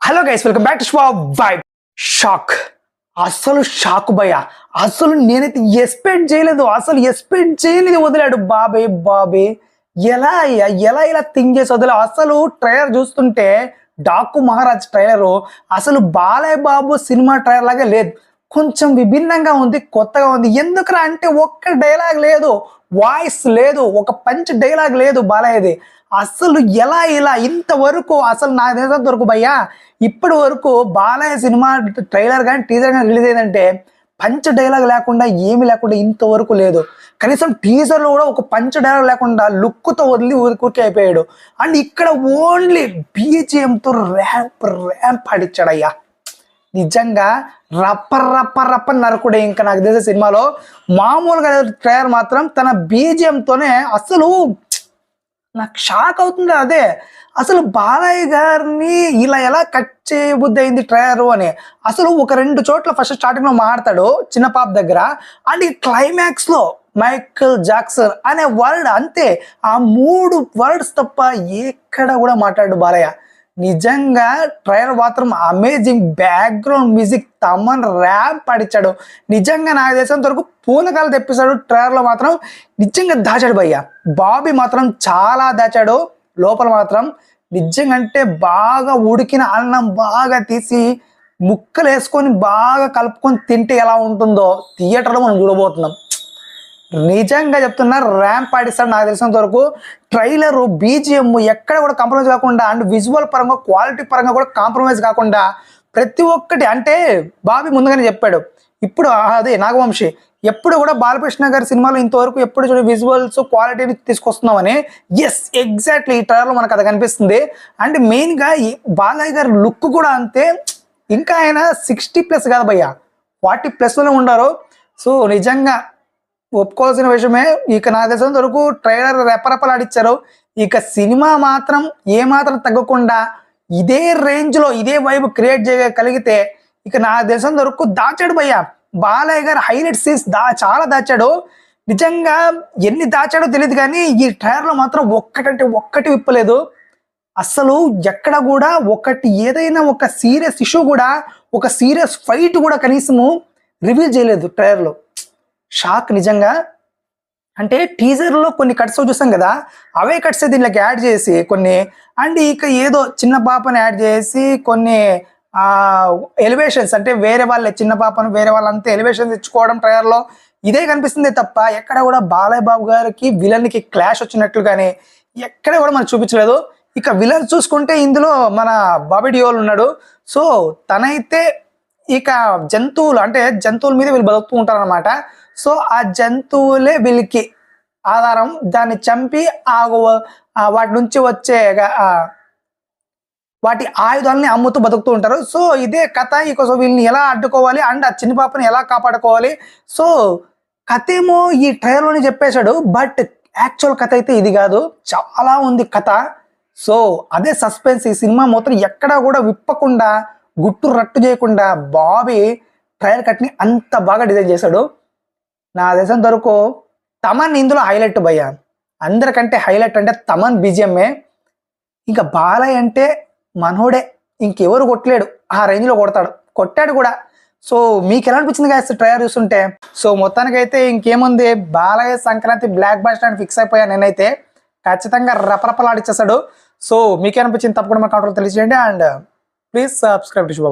Hello guys, welcome back to vibe. Shock, అసలు shock భయ్య. అసలు నేనైతే ఎక్స్పెక్ట్ చేయలేదు. వదిలాడు బాబే. ఎలా ఇలా థింక్ చేసి వదిలే. అసలు ట్రైలర్ చూస్తుంటే డాకు మహారాజ్ ట్రైలరు అసలు బాలయ్య బాబు సినిమా ట్రైలర్ లాగా లేదు. కొంచెం విభిన్నంగా ఉంది, కొత్తగా ఉంది. ఎందుకురా అంటే ఒక్క డైలాగ్ లేదు, వాయిస్ లేదు, ఒక పంచ్ డైలాగ్ లేదు బాలయ్యది. అసలు ఇలా ఇంతవరకు అసలు నాకు తెలిసినంత వరకు భయ్యా, ఇప్పటి వరకు బాలయ్య సినిమా ట్రైలర్ కానీ టీజర్ కానీ రిలీజ్ అయిందంటే పంచ్ డైలాగ్ లేకుండా ఏమి లేకుండా ఇంతవరకు లేదు. కనీసం టీజర్లో కూడా ఒక పంచ్ డైలాగ్ లేకుండా లుక్తో వదిలి ఊరికి అయిపోయాడు. అండ్ ఇక్కడ ఓన్లీ బీజిఎంతో ర్యాంప్ ఆడిచ్చాడయ్యా. నిజంగా రప్ప నరకుడే. ఇంకా నాకు తెలిసే సినిమాలో మామూలుగా ట్రైలర్ మాత్రం తన బీజిఎంతోనే అసలు నాకు షాక్ అవుతుంది. అదే అసలు బాలయ్య గారిని ఇలా ఎలా కట్ చేయబుద్ధి అయింది ట్రైలర్ అని. అసలు ఒక 2 చోట్ల ఫస్ట్ స్టార్టింగ్ లో మాట్లాడతాడు చిన్న పాప దగ్గర, అండ్ ఈ క్లైమాక్స్ లో మైకేల్ జాక్సన్ అనే వర్డ్, అంతే. ఆ 3 వర్డ్స్ తప్ప ఎక్కడ కూడా మాట్లాడు బాలయ్య. నిజంగా ట్రైలర్ మాత్రం amazing. Background music, Thaman ramp పాడిచ్చాడు. నిజంగా నాకు తెలిసినంత వరకు పూనకాలు తెప్పిస్తాడు. ట్రైలర్లో మాత్రం నిజంగా దాచాడు భయ్య. బాబీ మాత్రం చాలా దాచాడు. లోపల మాత్రం నిజంగా అంటే బాగా ఉడికిన అన్నం బాగా తీసి ముక్కలు వేసుకొని బాగా కలుపుకొని తింటే ఎలా ఉంటుందో థియేటర్లో మనం చూడబోతున్నాం. నిజంగా చెప్తున్నా, ర్యాంప్ పాడిస్తాడు. నాకు తెలిసినంత వరకు ట్రైలరు బీజిఎం ఎక్కడ కూడా కాంప్రమైజ్ కాకుండా, అండ్ విజువల్ పరంగా క్వాలిటీ పరంగా కూడా కాంప్రమైజ్ కాకుండా ప్రతి ఒక్కటి, అంటే బాబీ ముందుగానే చెప్పాడు. ఇప్పుడు అదే నాగవంశి ఎప్పుడు కూడా బాలకృష్ణ గారి సినిమాలో ఇంతవరకు ఎప్పుడు చూడ విజువల్స్ క్వాలిటీని తీసుకొస్తున్నామని. ఎస్, ఎగ్జాక్ట్లీ ఈ ట్రైలర్లో మనకు అది కనిపిస్తుంది. అండ్ మెయిన్గా ఈ బాలయ్య గారి లుక్ కూడా అంతే. ఇంకా ఆయన 60+ కాదు భయ్య, 40+లోనే ఉండారు. సో నిజంగా ఒప్పుకోవాల్సిన విషయమే. ఇక నాకు తెలిసినంత వరకు ట్రైలర్ రెపరెపలాడిచ్చారు. ఇక సినిమా మాత్రం ఏమాత్రం తగ్గకుండా ఇదే రేంజ్లో ఇదే వైబ్ క్రియేట్ చేయగలిగితే ఇక నాకు తెలిసినంత వరకు దాచాడు భయ్య. బాలయ్య గారు హైలైట్ సీన్స్ చాలా దాచాడు. నిజంగా ఎన్ని దాచాడో తెలియదు కానీ ఈ ట్రైలర్లో మాత్రం ఒక్కటంటే ఒక్కటి విప్పలేదు. అసలు ఎక్కడ కూడా ఒకటి ఏదైనా ఒక సీరియస్ ఇష్యూ కూడా, ఒక సీరియస్ ఫైట్ కూడా కనీసము రివీల్ చేయలేదు ట్రైలర్లో. షాక్ నిజంగా. అంటే టీజర్లో కొన్ని కట్స్ చూసాం కదా, అవే కట్స్ దీనికి యాడ్ చేసి కొన్ని, అండ్ ఇక ఏదో చిన్న పాపని యాడ్ చేసి కొన్ని ఎలివేషన్స్, అంటే వేరే వాళ్ళే చిన్న పాపను వేరే వాళ్ళంతా ఎలివేషన్స్ ఇచ్చుకోవడం ట్రైలర్లో ఇదే కనిపిస్తుంది తప్ప ఎక్కడ కూడా బాలయ్య బాబు గారికి విలన్కి క్లాష్ వచ్చినట్లు కానీ ఎక్కడ కూడా మనకు చూపించలేదు. ఇక విలన్ చూసుకుంటే ఇందులో మన బాబీ డియోల్ ఉన్నాడు. సో తనైతే ఇక జంతువులు, అంటే జంతువుల మీద వీళ్ళు బతుకుతూ ఉంటారనమాట. సో ఆ జంతువులే వీళ్ళకి ఆధారం. దాన్ని చంపి వాటి నుంచి వచ్చే వాటి ఆయుధాలని అమ్ముతూ బతుకుతూ ఉంటారు. సో ఇదే కథ. ఇక సో వీళ్ళని ఎలా అడ్డుకోవాలి, అండ్ ఆ చిన్న పాపని ఎలా కాపాడుకోవాలి. సో కథ ఏమో ఈ ట్రైలర్లోనే చెప్పేశాడు, బట్ యాక్చువల్ కథ అయితే ఇది కాదు, చాలా ఉంది కథ. సో అదే సస్పెన్స్. ఈ సినిమా మొత్తం ఎక్కడా కూడా విప్పకుండా, గుట్టు రట్టు చేయకుండా బాబీ ట్రైలర్ కట్ని అంత బాగా డిజైన్ చేశాడు. నా తెలిసినంత వరకు తమన్ ఇందులో హైలైట్ భయ్య. అందరికంటే హైలైట్ అంటే తమన్ బీజిఎంఏ. ఇంకా బాలయ్య అంటే మనోడే, ఇంకెవరు కొట్టలేడు. ఆ రేంజ్లో కొట్టాడు కూడా. సో మీకు ఎలా అనిపించింది గాయస్ ట్రైలర్ చూస్తుంటే? సో మొత్తానికైతే ఇంకేముంది, బాలయ్య సంక్రాంతి బ్లాక్ బస్టర్ అని ఫిక్స్ అయిపోయా నేనైతే. ఖచ్చితంగా రపరపలాడిచ్చేస్తాడు. సో మీకేమనిపించింది తప్పకుండా మా కామెంట్లో తెలియజేయండి. అండ్ ప్లీజ్ సబ్స్క్రైబ్ టు శుభ.